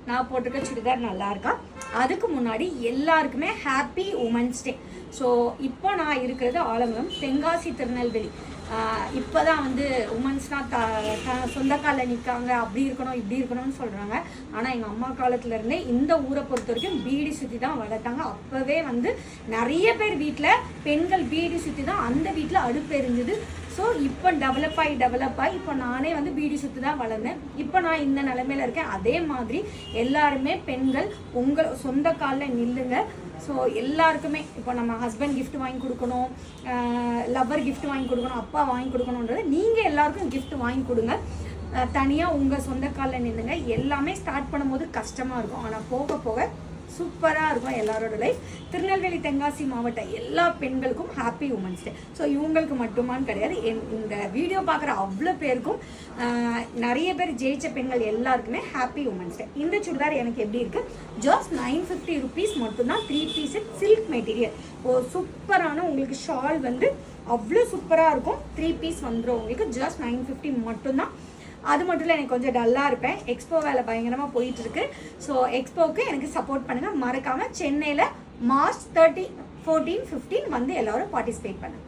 நான் போட்டிருக்க சுடிதார் நல்லா இருக்கா? அதுக்கு முன்னாடி எல்லாருக்குமே ஹாப்பி உமன்ஸ் டே. ஸோ இப்போ நான் இருக்கிறது ஆலங்குளம், தென்காசி, திருநெல்வேலி. இப்போ தான் வந்து உமன்ஸ்னால் சொந்த காலில் நிற்காங்க, அப்படி இருக்கணும் இப்படி இருக்கணும்னு சொல்கிறாங்க. ஆனால் எங்கள் அம்மா காலத்துலேருந்தே இந்த ஊரை பொறுத்த வரைக்கும் பீடி சுற்றி தான் வளர்த்தாங்க. அப்போவே வந்து நிறைய பேர் வீட்டில் பெண்கள் பீடி சுற்றி தான் அந்த வீட்டில் அடுப்பு எரிஞ்சுது. ஸோ இப்போ டெவலப் ஆகி இப்போ நானே வந்து பீடி சுற்றி தான் வளர்ந்தேன். இப்போ நான் இந்த நிலைமையில இருக்கேன். அதே மாதிரி எல்லாருமே பெண்கள் உங்கள் சொந்த காலில் நில்லுங்க. ஸோ எல்லாருக்குமே இப்போ நம்ம ஹஸ்பண்ட் கிஃப்ட் வாங்கி கொடுக்கணும், லவ்வர் கிஃப்ட் வாங்கி கொடுக்கணும், அப்பா வாங்கி கொடுக்கணுன்றது நீங்கள் எல்லாருக்கும் கிஃப்ட் வாங்கி கொடுங்க. தனியாக உங்கள் சொந்த காலில் நில்லுங்க. எல்லாமே ஸ்டார்ட் பண்ணும்போது கஷ்டமாக இருக்கும், ஆனால் போக போக சூப்பராக இருக்கும் எல்லாரோட லைஃப். திருநெல்வேலி, தென்காசி மாவட்ட எல்லா பெண்களுக்கும் ஹாப்பி உமன்ஸ் டே. ஸோ இவங்களுக்கு மட்டுமான்னு கிடையாது, இந்த வீடியோ பார்க்குற அவ்வளோ பேருக்கும், நிறைய பேர் ஜெயிச்ச பெண்கள் எல்லாருக்குமே ஹாப்பி உமன்ஸ் டே. இந்த சுடிதார் எனக்கு எப்படி இருக்குது? ஜஸ்ட் 950 rupees மட்டும்தான். 3 piece சில்க் மெட்டீரியல். சூப்பரான உங்களுக்கு ஷால் வந்து அவ்வளோ சூப்பராக இருக்கும். 3 piece வந்துடும் உங்களுக்கு. ஜஸ்ட் 950 மட்டும்தான். அது மட்டும் இல்லை, எனக்கு கொஞ்சம் டல்லாக இருப்பேன். எக்ஸ்போ வேலை பயங்கரமாக போயிட்டுருக்கு. ஸோ எக்ஸ்போவுக்கு எனக்கு சப்போர்ட் பண்ணுங்கள். மறக்காமல் சென்னையில் March 13, 14, 15 வந்து எல்லோரும் பார்ட்டிசிபேட் பண்ணுங்கள்.